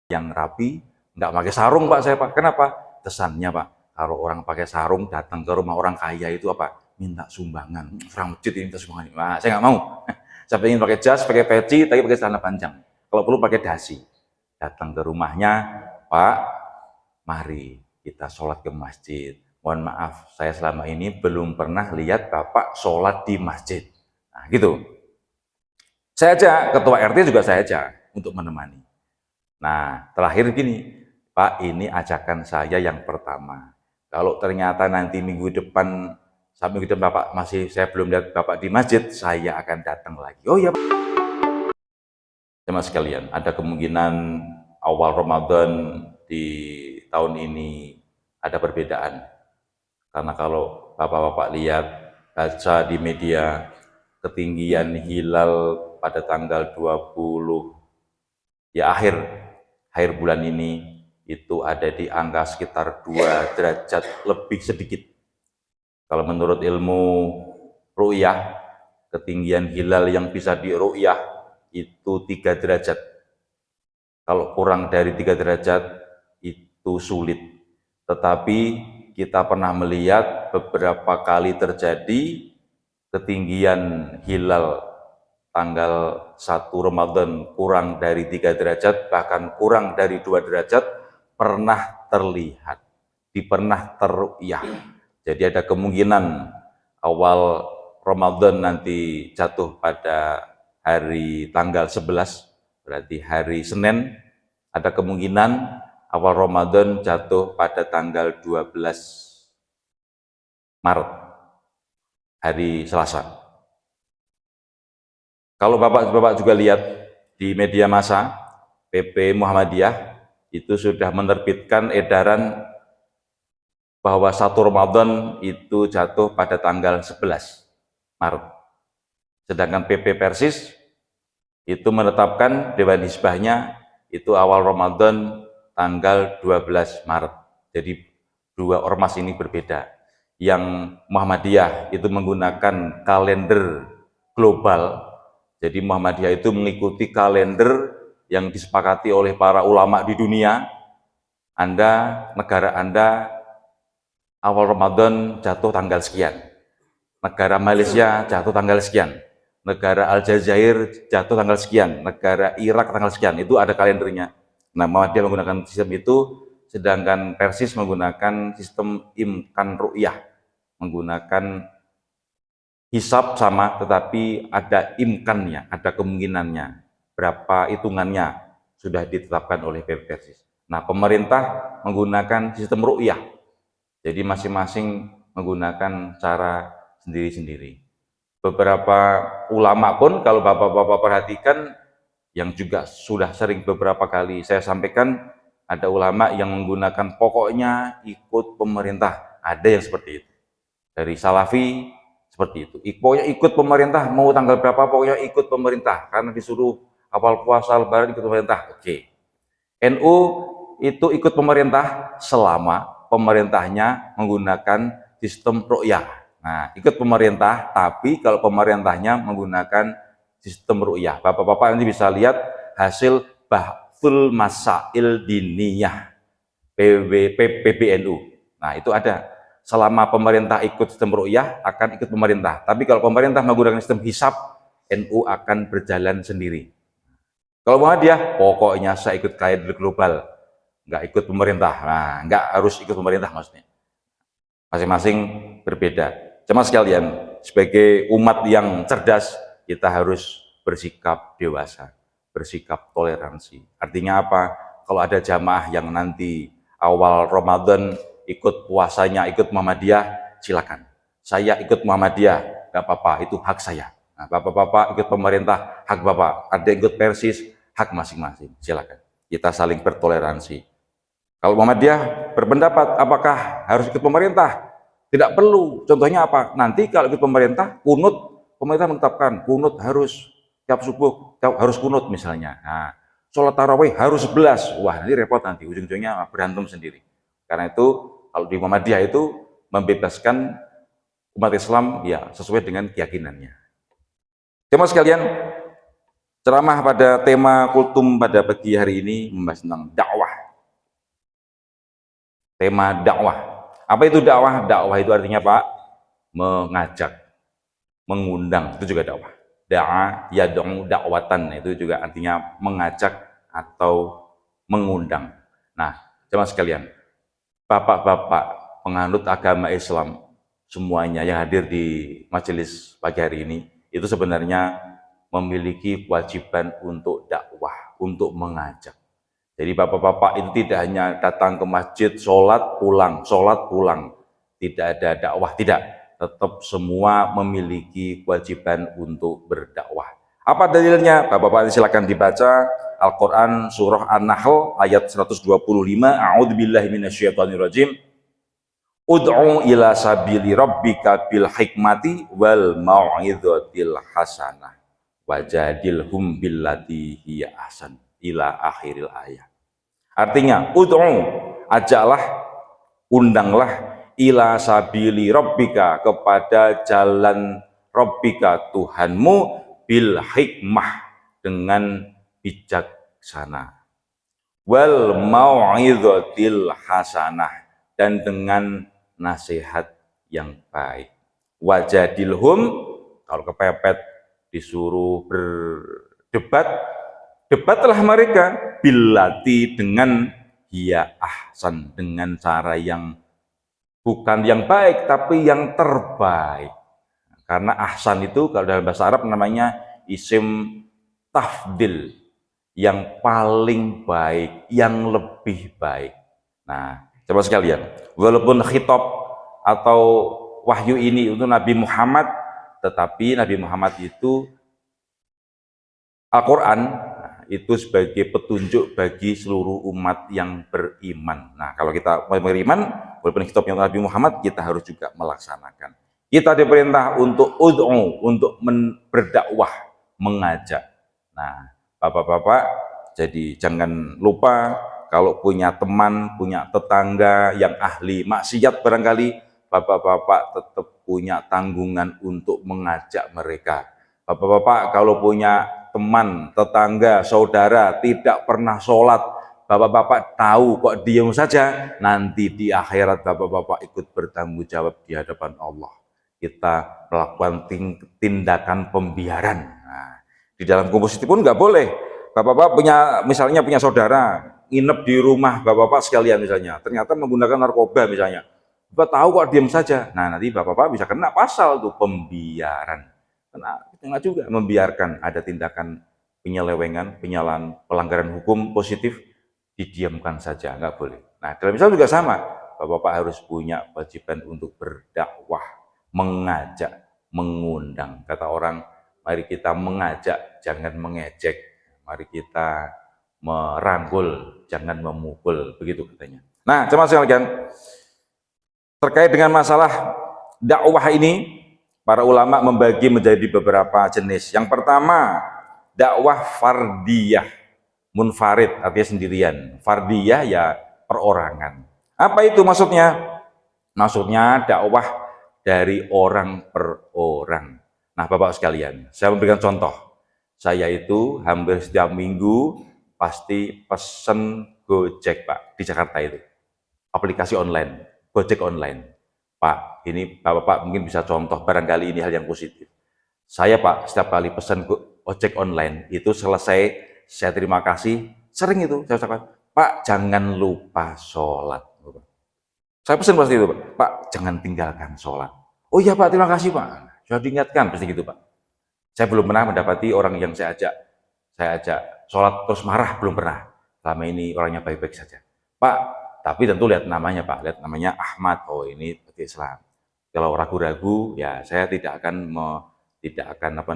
yang rapi, nggak pakai sarung Pak saya Pak. Kenapa? Kesannya Pak, kalau orang pakai sarung datang ke rumah orang kaya itu apa? Minta sumbangan. Orang masjid ini minta sumbangan. Nah, saya nggak mau. Saya ingin pakai jas, pakai peci, tapi pakai celana panjang. Kalau perlu pakai dasi. Datang ke rumahnya, Pak, mari kita sholat ke masjid. Mohon maaf, saya selama ini belum pernah lihat Bapak sholat di masjid. Nah, gitu. Saya ajak, ketua RT juga saya ajak untuk menemani. Nah, terakhir gini, Pak, ini ajakan saya yang pertama. Kalau ternyata nanti minggu depan, sampai minggu depan Bapak masih saya belum lihat Bapak di masjid, saya akan datang lagi. Oh iya, Pak. Teman sekalian, ada kemungkinan awal Ramadan di tahun ini ada perbedaan. Karena kalau Bapak-Bapak lihat, baca di media, ketinggian hilal pada tanggal 20, ya akhir bulan ini, itu ada di angka sekitar 2 derajat lebih sedikit. Kalau menurut ilmu ru'yah, ketinggian hilal yang bisa diru'yah itu 3 derajat. Kalau kurang dari 3 derajat itu sulit. Tetapi kita pernah melihat beberapa kali terjadi ketinggian hilal tanggal 1 Ramadan kurang dari 3 derajat, bahkan kurang dari 2 derajat, pernah terlihat, pernah terru'yah. Jadi ada kemungkinan awal Ramadan nanti jatuh pada hari tanggal 11, berarti hari Senin, ada kemungkinan awal Ramadan jatuh pada tanggal 12 Maret, hari Selasa. Kalau Bapak juga lihat di media massa, PP Muhammadiyah itu sudah menerbitkan edaran bahwa 1 Ramadan itu jatuh pada tanggal 11 Maret. Sedangkan PP Persis itu menetapkan Dewan Hizbahnya itu awal Ramadan tanggal 12 Maret. Jadi dua ormas ini berbeda. Yang Muhammadiyah itu menggunakan kalender global. Jadi Muhammadiyah itu mengikuti kalender yang disepakati oleh para ulama di dunia. Negara Anda awal Ramadan jatuh tanggal sekian. Negara Malaysia jatuh tanggal sekian. Negara Aljazair jatuh tanggal sekian. Negara Irak tanggal sekian. Itu ada kalendernya. Nah, Muhammadiyah menggunakan sistem itu, sedangkan Persis menggunakan sistem imkan ru'yah. Menggunakan hisab sama, tetapi ada imkannya, ada kemungkinannya. Berapa hitungannya sudah ditetapkan oleh Persis. Nah, pemerintah menggunakan sistem ru'yah. Jadi masing-masing menggunakan cara sendiri-sendiri. Beberapa ulama pun kalau Bapak-Bapak perhatikan, yang juga sudah sering beberapa kali saya sampaikan, ada ulama yang menggunakan pokoknya ikut pemerintah. Ada yang seperti itu. Dari Salafi seperti itu. Pokoknya ikut pemerintah, mau tanggal berapa pokoknya ikut pemerintah. Karena disuruh awal puasa lebaran ikut pemerintah. Oke. NU itu ikut pemerintah selama pemerintahnya menggunakan sistem ru'yah. Nah, ikut pemerintah, tapi kalau pemerintahnya menggunakan sistem ru'yah. Bapak-bapak nanti bisa lihat hasil Bahthul Masail Diniyah PBNU. Nah, itu ada. Selama pemerintah ikut sistem ru'yah, akan ikut pemerintah. Tapi kalau pemerintah menggunakan sistem hisab, NU akan berjalan sendiri. Kalau Muhammadiyah, pokoknya saya ikut kalender global. Nggak ikut pemerintah. Nah, nggak harus ikut pemerintah maksudnya. Masing-masing berbeda. Cuma sekalian, sebagai umat yang cerdas, kita harus bersikap dewasa, bersikap toleransi. Artinya apa? Kalau ada jamaah yang nanti awal Ramadan ikut puasanya, ikut Muhammadiyah, silakan. Saya ikut Muhammadiyah, nggak apa-apa, itu hak saya. Nah, Bapak-bapak ikut pemerintah, hak Bapak. Ada ikut Persis, hak masing-masing. Silakan. Kita saling bertoleransi. Kalau Muhammadiyah berpendapat apakah harus ikut pemerintah? Tidak perlu. Contohnya apa? Nanti kalau ikut pemerintah, kunut, pemerintah menetapkan kunut harus tiap subuh, harus kunut misalnya. Nah, sholat tarawih harus 11. Wah, nanti repot nanti, ujung-ujungnya berantem sendiri. Karena itu, kalau di Muhammadiyah itu membebaskan umat Islam ya sesuai dengan keyakinannya. Jemaah sekalian, Ceramah pada tema kultum pada pagi hari ini membahas tentang dakwah. Tema dakwah. Apa itu dakwah? Dakwah itu artinya Pak, mengajak, mengundang, itu juga dakwah. Da'a, yad'u dakwatan, itu juga artinya mengajak atau mengundang. Nah, jemaah sekalian, bapak-bapak penganut agama Islam semuanya yang hadir di majelis pagi hari ini itu sebenarnya memiliki kewajiban untuk dakwah, untuk mengajak. Jadi bapak-bapak itu tidak hanya datang ke masjid, sholat pulang, tidak ada dakwah, tidak. Tetap semua memiliki kewajiban untuk berdakwah. Apa dalilnya? Bapak-bapak silakan dibaca Al-Quran surah An-Nahl ayat 125. A'udzubillahi minasyaitonirrajim. Ud'u ila sabili rabbika bil hikmati wal mau'izatil hasanah wajadilhum billati hiya ahsan ila akhiril ayat. Artinya, ud'u, ajaklah, undanglah ila sabili rabbika, kepada jalan rabbika Tuhanmu, bil hikmah, dengan bijaksana, wal mau'izatil hasanah, dan dengan nasihat yang baik. Wajadilhum, kalau kepepet disuruh berdebat, debatlah mereka billati, dengan hiya ahsan, dengan cara yang bukan yang baik tapi yang terbaik. Karena ahsan itu kalau dalam bahasa Arab namanya isim tafdil, yang paling baik, yang lebih baik. Nah, coba sekalian, walaupun khitab atau wahyu ini untuk Nabi Muhammad, tetapi Nabi Muhammad itu Al-Quran itu sebagai petunjuk bagi seluruh umat yang beriman. Nah, kalau kita beriman, walaupun kitabnya Nabi Muhammad, kita harus juga melaksanakan. Kita diperintah untuk ud'u, untuk berdakwah, mengajak. Nah, bapak-bapak, jadi jangan lupa kalau punya teman, punya tetangga yang ahli maksiat barangkali, bapak-bapak tetap punya tanggungan untuk mengajak mereka. Bapak-bapak kalau punya teman, tetangga, saudara tidak pernah sholat, bapak-bapak tahu kok diam saja, nanti di akhirat bapak-bapak ikut bertanggung jawab di hadapan Allah. Kita melakukan tindakan pembiaran. Nah, di dalam kumpul itu pun nggak boleh. Bapak-bapak misalnya punya saudara, nginep di rumah bapak-bapak sekalian misalnya, ternyata menggunakan narkoba misalnya. Bapak tahu kok diam saja. Nah, nanti bapak-bapak bisa kena pasal tuh, pembiaran. Karena juga membiarkan ada tindakan penyelewengan, penyalahan, pelanggaran hukum positif, didiamkan saja, nggak boleh. Nah, dalam Islam juga sama, bapak-bapak harus punya kewajiban untuk berdakwah, mengajak, mengundang. Kata orang, mari kita mengajak, jangan mengejek. Mari kita merangkul, jangan memukul, begitu katanya. Nah, jemaah sekalian, terkait dengan masalah dakwah ini, para ulama membagi menjadi beberapa jenis. Yang pertama, dakwah fardiyah, munfarid, artinya sendirian. Fardiyah ya perorangan. Apa itu maksudnya? Maksudnya dakwah dari orang per orang. Nah, Bapak sekalian, saya memberikan contoh. Saya itu hampir setiap minggu pasti pesen Gojek, Pak, di Jakarta itu. Aplikasi online, Gojek online. Pak, ini Bapak mungkin bisa contoh, barangkali ini hal yang positif. Saya Pak, setiap kali pesan ojek online, itu selesai, saya terima kasih, sering itu, saya ucapkan, Pak, jangan lupa sholat. Saya pesan pasti itu, Pak, jangan tinggalkan sholat. Oh iya Pak, terima kasih Pak, sudah diingatkan, pasti gitu Pak. Saya belum pernah mendapati orang yang saya ajak sholat terus marah, belum pernah. Selama ini orangnya baik-baik saja. Pak, tapi tentu lihat namanya Pak, lihat namanya Ahmad, oh ini berarti Islam. Kalau ragu-ragu, ya saya tidak akan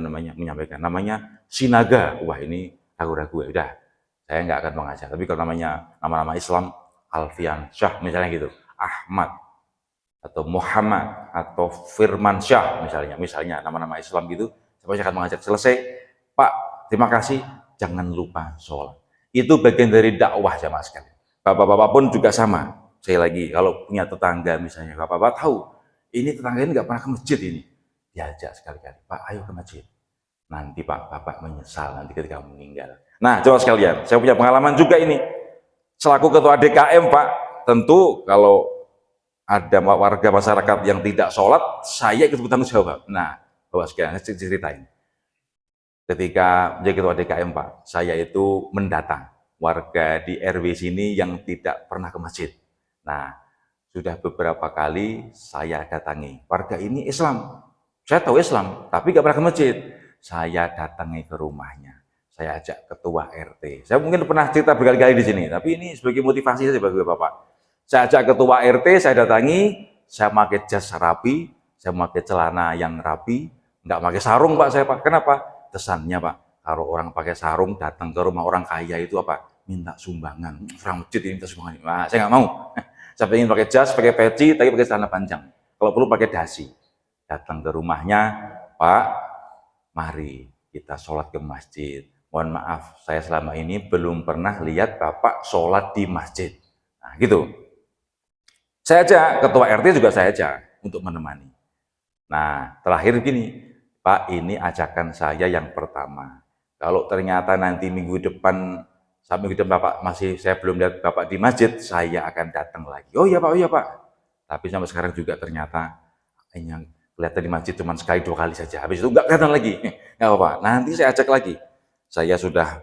menyampaikan namanya Sinaga, wah ini ragu-ragu, ya udah, saya nggak akan mengajak. Tapi kalau namanya nama-nama Islam, Alfian Syah misalnya gitu, Ahmad atau Muhammad atau Firman Syah misalnya nama-nama Islam gitu, saya akan mengajak. Selesai, Pak, terima kasih, jangan lupa sholat. Itu bagian dari dakwah jamaah sekalian. Bapak-bapak pun juga sama. Saya lagi, kalau punya tetangga misalnya, bapak-bapak tahu, ini tetangga ini nggak pernah ke masjid ini. Diajak sekali-kali, Pak, ayo ke masjid. nanti Pak, Bapak menyesal nanti ketika meninggal. Nah, coba sekalian, saya punya pengalaman juga ini. Selaku ketua DKM Pak, tentu kalau ada warga masyarakat yang tidak sholat, saya ikut bertanggung jawab. Nah, Bapak sekalian, saya ceritain. Ketika menjadi ketua DKM Pak, saya itu mendata warga di RW sini yang tidak pernah ke masjid. Nah, sudah beberapa kali saya datangi. Warga ini Islam, saya tahu Islam, tapi nggak pernah ke masjid. Saya datangi ke rumahnya, saya ajak ketua RT. Saya mungkin pernah cerita berkali-kali di sini, tapi ini sebagai motivasi saja bagi Bapak. Saya ajak ketua RT, saya datangi, saya pakai jas rapi, saya pakai celana yang rapi, nggak pakai sarung Pak saya Pak. Kenapa? Kesannya Pak, kalau orang pakai sarung datang ke rumah orang kaya itu apa? Minta sumbangan. Orang masjid ini minta sumbangan. Nah, saya nggak mau. Saya ingin pakai jas, pakai peci, tapi pakai celana panjang. Kalau perlu pakai dasi. Datang ke rumahnya, Pak, mari kita sholat ke masjid. Mohon maaf, saya selama ini belum pernah lihat Bapak sholat di masjid. Nah, gitu. Saya ajak, ketua RT juga saya ajak untuk menemani. Nah, terakhir gini, Pak, ini ajakan saya yang pertama. Kalau ternyata nanti minggu depan, sampai minggu depan Bapak masih, saya belum lihat Bapak di masjid, saya akan datang lagi. Oh iya Pak. Tapi sampai sekarang juga ternyata yang kelihatan di masjid cuma sekali 2 kali saja. Habis itu nggak kelihatan lagi. Nggak apa-apa, nanti saya ajak lagi. Saya sudah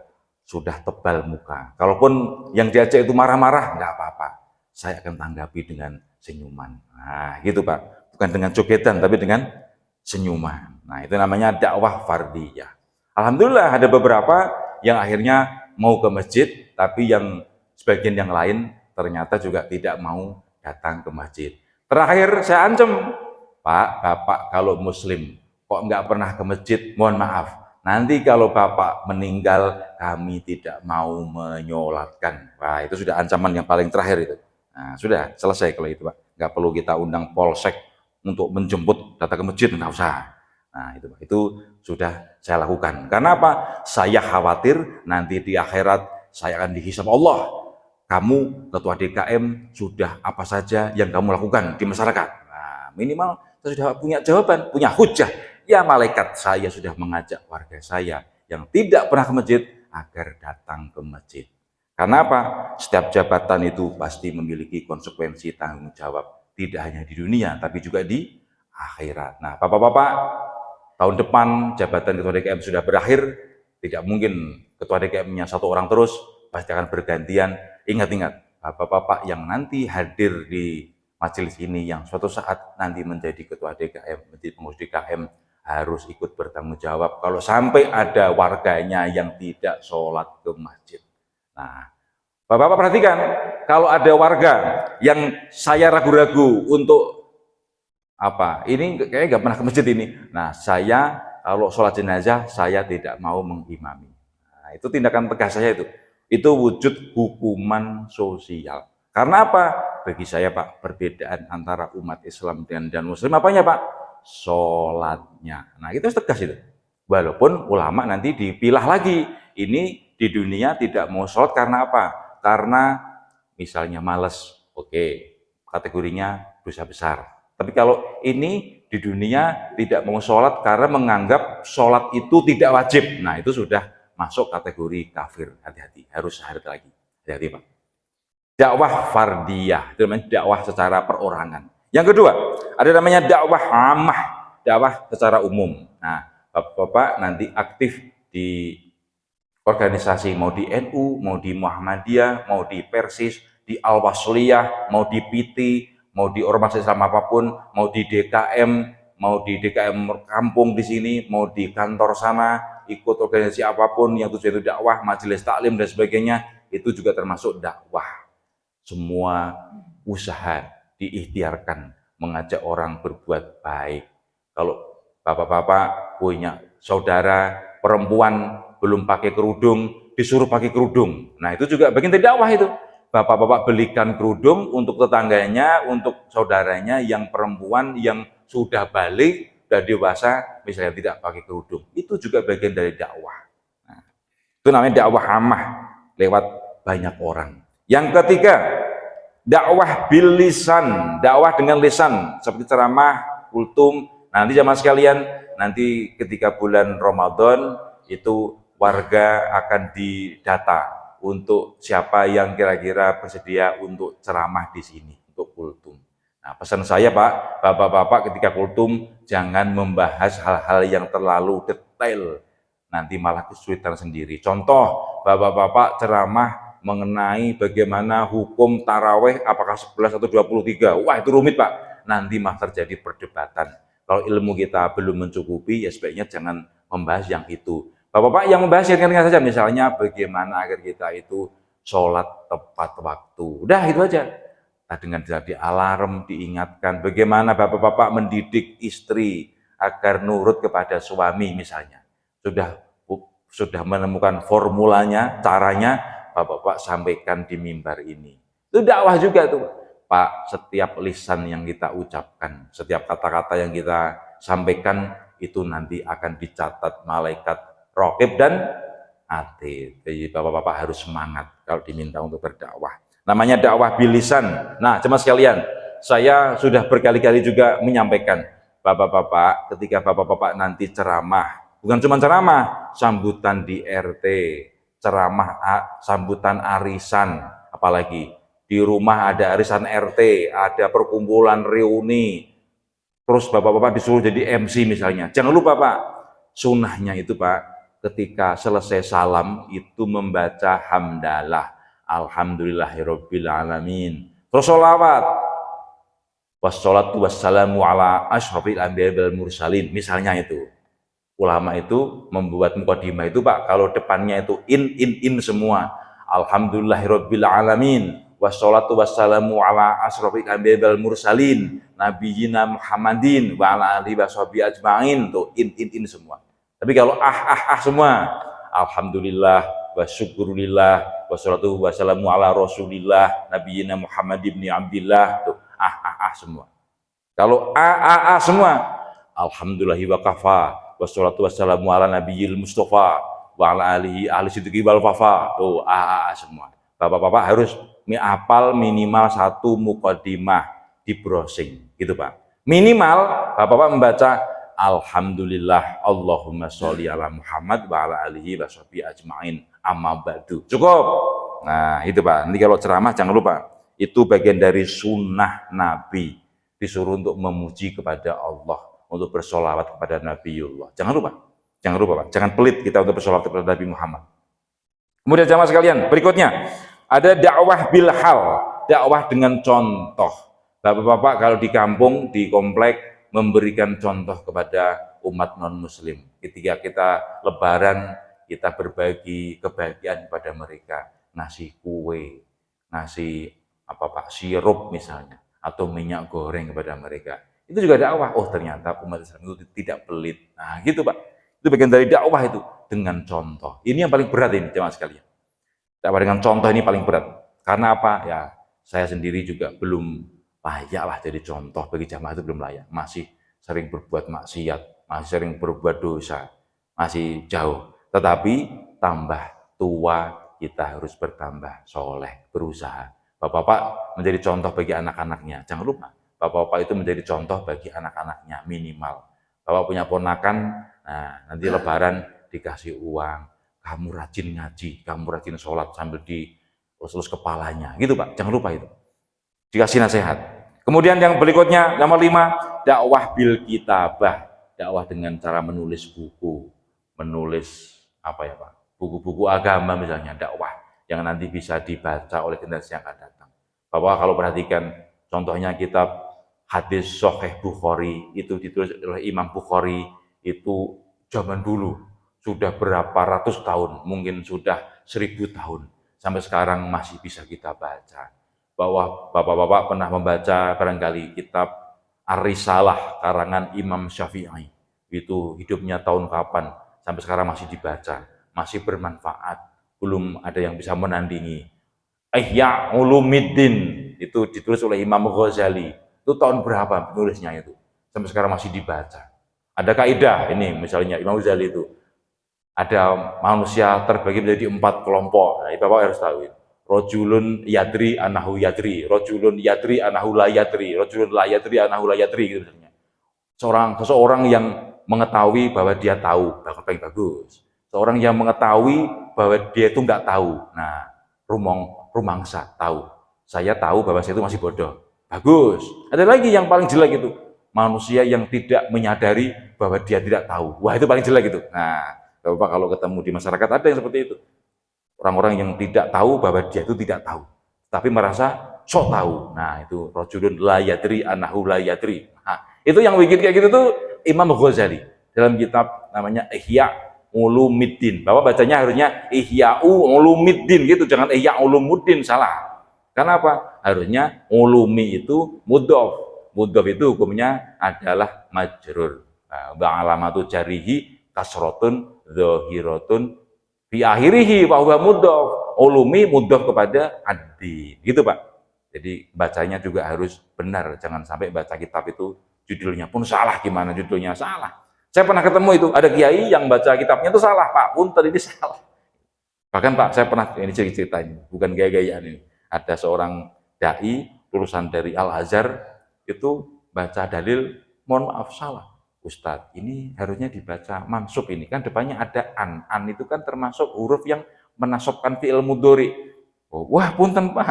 tebal muka. Kalaupun yang diajak itu marah-marah, nggak apa-apa. Saya akan tanggapi dengan senyuman. Nah, gitu Pak. Bukan dengan jogetan, tapi dengan senyuman. Nah, itu namanya dakwah fardiyah. Alhamdulillah ada beberapa yang akhirnya mau ke masjid, tapi yang sebagian yang lain ternyata juga tidak mau datang ke masjid. Terakhir saya ancam, Pak, Bapak kalau muslim kok nggak pernah ke masjid, mohon maaf. Nanti kalau Bapak meninggal, kami tidak mau menyolatkan. Wah, itu sudah ancaman yang paling terakhir itu. Nah, sudah selesai kalau itu Pak. Nggak perlu kita undang polsek untuk menjemput datang ke masjid, nggak usah. Nah, itu Pak. Itu sudah saya lakukan. Karena apa? Saya khawatir nanti di akhirat saya akan dihisab Allah. Kamu ketua DKM sudah apa saja yang kamu lakukan di masyarakat. Nah, minimal saya sudah punya jawaban, punya hujah. Ya malaikat, saya sudah mengajak warga saya yang tidak pernah ke masjid agar datang ke masjid. Karena apa? Setiap jabatan itu pasti memiliki konsekuensi tanggung jawab. Tidak hanya di dunia, tapi juga di akhirat. Nah, Bapak-Bapak, tahun depan jabatan Ketua DKM sudah berakhir. Tidak mungkin Ketua DKM-nya satu orang terus, pasti akan bergantian. Ingat-ingat, Bapak-Bapak yang nanti hadir di majelis ini, yang suatu saat nanti menjadi Ketua DKM, menjadi pengurus DKM, harus ikut bertanggung jawab kalau sampai ada warganya yang tidak sholat ke masjid. Nah, Bapak-Bapak perhatikan, kalau ada warga yang saya ragu-ragu untuk apa, ini kayaknya nggak pernah ke masjid ini. Nah, saya kalau sholat jenazah, saya tidak mau mengimami. Nah, itu tindakan tegas saya itu. Itu wujud hukuman sosial. Karena apa? Bagi saya Pak, perbedaan antara umat Islam dan Muslim apanya Pak? Sholatnya. Nah, itu tegas itu. Walaupun ulama nanti dipilah lagi. Ini di dunia tidak mau sholat karena apa? Karena misalnya malas. Oke, kategorinya dosa besar. Tapi kalau ini di dunia tidak mau sholat karena menganggap sholat itu tidak wajib. Nah, itu sudah masuk kategori kafir. Hati-hati, harus hati lagi. Hati-hati Pak. Dakwah fardiyah, itu namanya dakwah secara perorangan. Yang kedua, ada namanya dakwah ammah, dakwah secara umum. Nah, Bapak nanti aktif di organisasi, mau di NU, mau di Muhammadiyah, mau di Persis, di Al-Wasliyah, mau di PT, mau di ormas Islam apapun, mau di DKM, mau di DKM kampung di sini, mau di kantor sana, ikut organisasi apapun yang tujuan itu dakwah, majelis taklim dan sebagainya, itu juga termasuk dakwah. Semua usaha diikhtiarkan mengajak orang berbuat baik. Kalau Bapak-bapak punya saudara perempuan belum pakai kerudung, disuruh pakai kerudung. Nah, itu juga bagian dari dakwah itu. Bapak-bapak belikan kerudung untuk tetangganya, untuk saudaranya yang perempuan yang sudah balik, sudah dewasa, misalnya tidak pakai kerudung. Itu juga bagian dari dakwah. Nah, itu namanya dakwah ammah, lewat banyak orang. Yang ketiga, dakwah bil lisan, dakwah dengan lisan, seperti ceramah, kultum, Nanti jamaah sekalian, nanti ketika bulan Ramadan itu warga akan didata untuk siapa yang kira-kira bersedia untuk ceramah di sini, untuk kultum. Nah, pesan saya Pak, Bapak-bapak ketika kultum jangan membahas hal-hal yang terlalu detail, nanti malah kesulitan sendiri. Contoh, Bapak-bapak ceramah mengenai bagaimana hukum taraweh apakah 11 atau 23. Wah, itu rumit Pak. Nanti malah terjadi perdebatan. Kalau ilmu kita belum mencukupi, ya sebaiknya jangan membahas yang itu. Bapak-bapak yang membahas yang ringan saja, misalnya bagaimana agar kita itu sholat tepat waktu. Udah itu aja. Nah, dengan jadi alarm, diingatkan bagaimana bapak-bapak mendidik istri agar nurut kepada suami misalnya. Sudah menemukan formulanya, caranya, bapak-bapak sampaikan di mimbar ini. Itu dakwah juga tuh. Pak, setiap lisan yang kita ucapkan, setiap kata-kata yang kita sampaikan, itu nanti akan dicatat malaikat raqib dan atid. Jadi bapak-bapak harus semangat kalau diminta untuk berdakwah. Namanya dakwah bilisan. Nah, jemaah sekalian, saya sudah berkali-kali juga menyampaikan, bapak-bapak, ketika bapak-bapak nanti ceramah, bukan cuma ceramah, sambutan di RT, ceramah, sambutan arisan, apalagi di rumah ada arisan RT, ada perkumpulan reuni, terus bapak-bapak disuruh jadi MC misalnya. Jangan lupa Pak, sunnahnya itu Pak, ketika selesai salam itu membaca hamdalah, alhamdulillahirabbil alamin. Terus sholawat, wassalatu wassalamu ala asyrafil anbiya'i wal mursalin. Misalnya itu. Ulama itu membuat mukadimah itu Pak, kalau depannya itu in semua. Alhamdulillahirabbil alamin. Wassalatu wassalamu ala asyrafil anbiya'i wal mursalin nabiyina Muhammadin wa ala alihi washabihi ajmain, tuh in semua. Tapi kalau semua, alhamdulillah wa syukurillah wassalatu wassalamu ala rasulillah nabiyina Muhammad ibn Abdillah, tuh semua. Kalau semua, alhamdulillahi wa kafa wassalatu wassalamu ala nabiyil mustafa wa ala alihi ahli sidqi wal wafa, tuh semua. Bapak-bapak harus hafal minimal satu mukadimah di browsing, gitu Pak. Minimal bapak-bapak membaca alhamdulillah Allahumma sholli ala Muhammad wa ala alihi washabihi ajmain amma ba'du. Cukup. Nah, itu Pak. Nanti kalau ceramah jangan lupa, itu bagian dari sunnah Nabi, disuruh untuk memuji kepada Allah, untuk bersolawat kepada Nabiullah. Jangan lupa Pak. Jangan pelit kita untuk bersolawat kepada Nabi Muhammad. Kemudian jamaah sekalian, berikutnya ada dakwah bilhal, dakwah dengan contoh. Bapak-bapak kalau di kampung, di komplek, memberikan contoh kepada umat non-muslim. Ketika kita lebaran, kita berbagi kebahagiaan kepada mereka. Ngasih kue, ngasih sirup misalnya, atau minyak goreng kepada mereka. Itu juga dakwah. Oh, ternyata umat Islam itu tidak pelit. Nah, gitu Pak. Itu bagian dari dakwah itu, dengan contoh. Ini yang paling berat ini, jemaah sekalian. Dakwah dengan contoh ini paling berat. Karena apa? Ya, saya sendiri juga belum layak lah jadi contoh bagi jamaah, itu belum layak. Masih sering berbuat maksiat, masih sering berbuat dosa, masih jauh. Tetapi tambah tua, kita harus bertambah soleh, berusaha. Bapak-bapak menjadi contoh bagi anak-anaknya. Jangan lupa, bapak-bapak itu menjadi contoh bagi anak-anaknya minimal. Bapak punya ponakan, nah nanti lebaran dikasih uang, kamu rajin ngaji, kamu rajin sholat sambil dielus-elus kepalanya, gitu Pak. Jangan lupa itu. Dikasih nasihat. Kemudian yang berikutnya, nomor 5, dakwah bil kitabah, dakwah dengan cara menulis buku, menulis Pak? Buku-buku agama misalnya, dakwah yang nanti bisa dibaca oleh generasi yang akan datang. Bapak kalau perhatikan, contohnya kitab hadis Sahih Bukhari, itu ditulis oleh Imam Bukhari, itu zaman dulu, sudah berapa ratus tahun, mungkin sudah 1000 tahun, sampai sekarang masih bisa kita baca. Bahwa bapak-bapak pernah membaca barangkali kitab Ar-Risalah karangan Imam Syafi'i, itu hidupnya tahun kapan, sampai sekarang masih dibaca, masih bermanfaat, belum ada yang bisa menandingi. Ihya Ulumuddin, itu ditulis oleh Imam Ghazali, itu tahun berapa penulisnya itu, sampai sekarang masih dibaca. Ada kaidah ini, misalnya Imam Ghazali itu, ada manusia terbagi menjadi 4 kelompok. Nah, Bapak harus tahu itu. Rojulun yadri anahu yadri, rojulun yadri anahu la yadri, rojulun la yadri anahu la yadri, gitu misalnya. Seseorang yang mengetahui bahwa dia tahu, paling bagus. Seorang yang mengetahui bahwa dia itu nggak tahu. Nah, rumangsa tahu. Saya tahu bahwa saya itu masih bodoh. Bagus. Ada lagi yang paling jelek itu, manusia yang tidak menyadari bahwa dia tidak tahu. Wah, itu paling jelek itu. Nah, Bapak kalau ketemu di masyarakat ada yang seperti itu. Orang-orang yang tidak tahu bahwa dia itu tidak tahu, tapi merasa sok tahu. Nah, itu rajulun la yadri annahu la yadri. Nah, itu yang bikin kayak gitu tuh Imam Ghazali dalam kitab namanya Ihya Ulumuddin. Bapak bacanya harusnya Ihya Ulumuddin gitu, jangan Ihya Ulumuddin, salah. Karena apa? Harusnya ulumi itu mudhof. Mudhof itu hukumnya adalah majrur. Wa alamatu jarihi kasrotun zahiratun fi akhirihi wa huwa mudhof. Ulumi mudhof kepada ad-din. Gitu, Pak. Jadi bacanya juga harus benar, jangan sampai baca kitab itu judulnya pun salah. Gimana judulnya salah? Saya pernah ketemu itu, ada kiai yang baca kitabnya itu salah, Pak, punten ini salah. Bahkan Pak, saya pernah, ini ceritanya, bukan gaya-gayaan ini. Ada seorang dai, lulusan dari Al-Azhar, itu baca dalil, mohon maaf salah. Ustadz, ini harusnya dibaca mansub ini, kan depannya ada an. An itu kan termasuk huruf yang menasobkan fi'il mudhari. Oh, wah, punten Pak.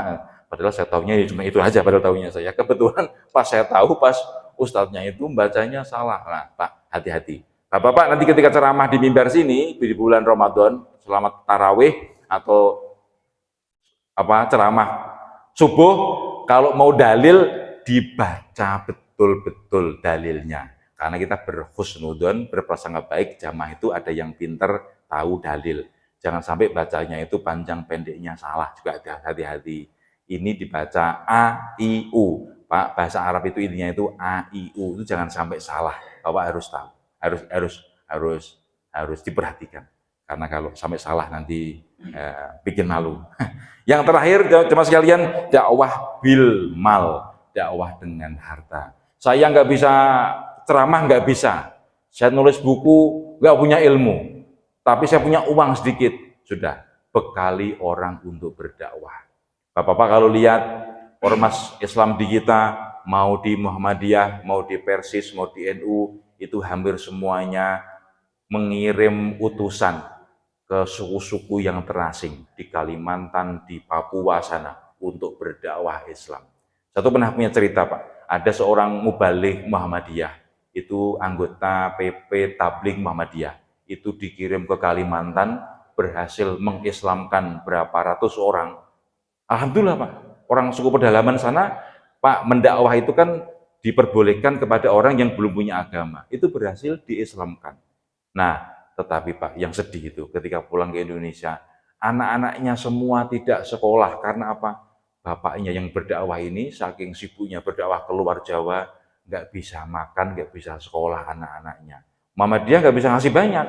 Padahal saya tahunya cuma itu aja, padahal tahunya saya. Kebetulan pas saya tahu, pas ustadznya itu bacanya salah. Nah, Pak, hati-hati. Bapak-bapak nanti ketika ceramah di mimbar sini di bulan Ramadan, selamat tarawih atau ceramah subuh, kalau mau dalil dibaca betul-betul dalilnya. Karena kita berhusnudzon, berprasangka baik, jamaah itu ada yang pinter tahu dalil. Jangan sampai bacanya itu panjang pendeknya salah, juga hati-hati. Ini dibaca A, I, U. Pak, bahasa Arab itu intinya itu A, I, U. Itu jangan sampai salah. Bapak harus tahu. Harus diperhatikan. Karena kalau sampai salah nanti bikin malu. Yang terakhir, jemaah sekalian, dakwah bil mal, dakwah dengan harta. Saya nggak bisa ceramah, nggak bisa. Saya nulis buku, nggak punya ilmu. Tapi saya punya uang sedikit. Sudah, bekali orang untuk berdakwah. Bapak-bapak kalau lihat ormas Islam di kita, mau di Muhammadiyah, mau di Persis, mau di NU, itu hampir semuanya mengirim utusan ke suku-suku yang terasing di Kalimantan, di Papua sana untuk berdakwah Islam. Satu pernah punya cerita, Pak. Ada seorang mubaligh Muhammadiyah, itu anggota PP Tabligh Muhammadiyah, itu dikirim ke Kalimantan, berhasil mengislamkan berapa ratus orang. Alhamdulillah, Pak. Orang suku pedalaman sana, Pak, mendakwah itu kan diperbolehkan kepada orang yang belum punya agama. Itu berhasil diislamkan. Nah, tetapi Pak, yang sedih itu ketika pulang ke Indonesia, anak-anaknya semua tidak sekolah. Karena apa? Bapaknya yang berdakwah ini, saking sibuknya berdakwah keluar Jawa, nggak bisa makan, nggak bisa sekolah anak-anaknya. Muhammadiyah nggak bisa ngasih banyak.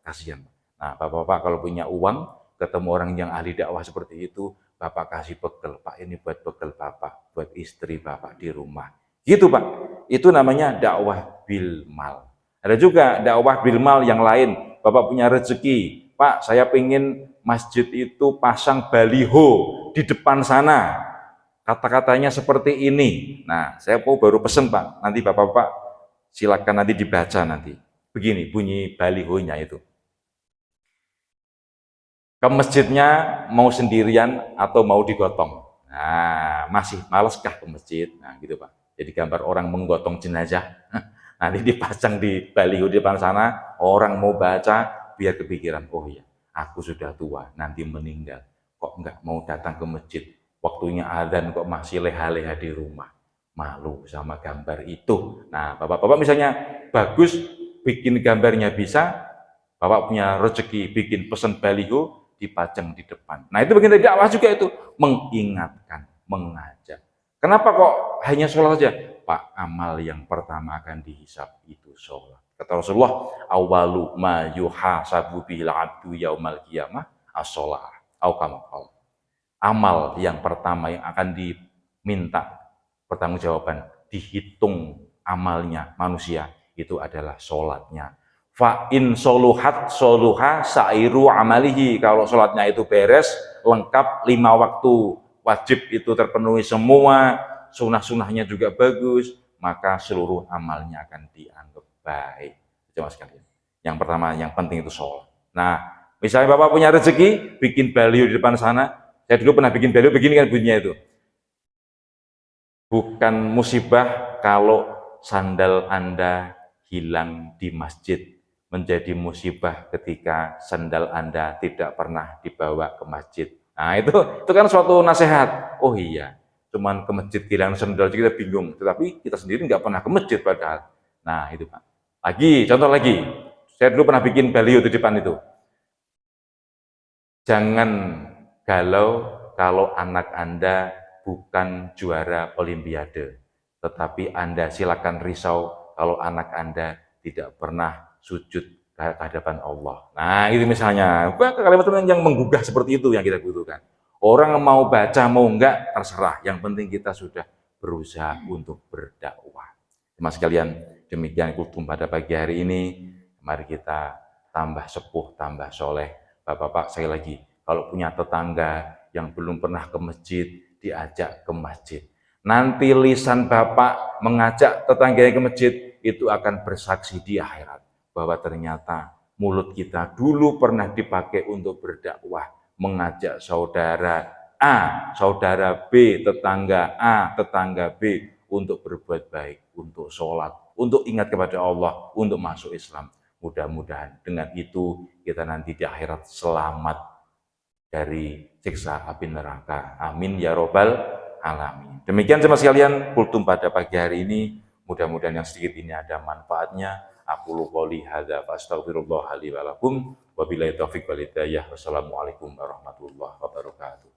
Kasihan. Nah, Bapak-bapak kalau punya uang, ketemu orang yang ahli dakwah seperti itu, Bapak kasih bekal, Pak, ini buat bekal Bapak, buat istri Bapak di rumah. Gitu, Pak. Itu namanya dakwah bil mal. Ada juga dakwah bil mal yang lain. Bapak punya rezeki, Pak, saya pengen masjid itu pasang baliho di depan sana. Kata-katanya seperti ini. Nah, saya mau baru pesen, Pak. Nanti Bapak-bapak silakan nanti dibaca nanti. Begini bunyi balihonya itu. Ke masjidnya mau sendirian atau mau digotong. Nah, masih maleskah ke masjid? Nah, gitu Pak. Jadi gambar orang menggotong jenazah. Nanti dipasang di baliho di depan sana, orang mau baca biar kepikiran, oh iya, aku sudah tua, nanti meninggal. Kok enggak mau datang ke masjid? Waktunya adzan kok masih leha-leha di rumah. Malu sama gambar itu. Nah, Bapak-bapak misalnya bagus bikin gambarnya bisa, Bapak punya rezeki bikin pesen baliho, dipajang di depan. Nah, itu bagian dari dakwah juga itu, mengingatkan, mengajak. Kenapa kok hanya sholat saja? Pak, amal yang pertama akan dihisab itu sholat. Kata Rasulullah, awalu ma yuhasabu bil abdu yaumal qiyamah as-sholah. Amal yang pertama yang akan diminta pertanggungjawaban, dihitung amalnya manusia, itu adalah sholatnya. Fa in soluhat soluha sairu amalihi. Kalau sholatnya itu beres, lengkap 5 waktu wajib itu terpenuhi semua, sunah-sunahnya juga bagus, maka seluruh amalnya akan dianggap baik. Coba sekalian. Yang pertama, yang penting itu sholat. Nah, misalnya Bapak punya rezeki, bikin baliho di depan sana. Saya dulu pernah bikin baliho, begini kan bunyinya itu. Bukan musibah kalau sandal Anda hilang di masjid, menjadi musibah ketika sandal Anda tidak pernah dibawa ke masjid. Nah, itu kan suatu nasihat. Oh iya, cuman ke masjid hilang sandal kita bingung, tetapi kita sendiri nggak pernah ke masjid padahal. Nah, itu Pak. Contoh lagi. Saya dulu pernah bikin baliho di depan itu. Jangan galau kalau anak Anda bukan juara Olimpiade, tetapi Anda silakan risau kalau anak Anda tidak pernah sujud ke hadapan Allah. Nah, itu misalnya, kalimat yang menggugah seperti itu yang kita butuhkan. Orang mau baca, mau enggak, terserah. Yang penting kita sudah berusaha untuk berdakwah. Mas sekalian, demikian kultum pada pagi hari ini. Mari kita tambah sepuh, tambah soleh. Bapak-bapak, sekali lagi, kalau punya tetangga yang belum pernah ke masjid, diajak ke masjid. Nanti lisan Bapak mengajak tetangganya ke masjid, itu akan bersaksi di akhirat. Bahwa ternyata mulut kita dulu pernah dipakai untuk berdakwah, mengajak saudara A, saudara B, tetangga A, tetangga B, untuk berbuat baik, untuk sholat, untuk ingat kepada Allah, untuk masuk Islam. Mudah-mudahan dengan itu kita nanti di akhirat selamat dari siksa api neraka. Amin ya robbal alamin. Demikian jemaah sekalian kultum pada pagi hari ini. Mudah-mudahan yang sedikit ini ada manfaatnya. Aku qouli hadza fa astaghfirullah li wa lakum. Wabillahi taufiq wal hidayah. Wassalamualaikum warahmatullahi wabarakatuh.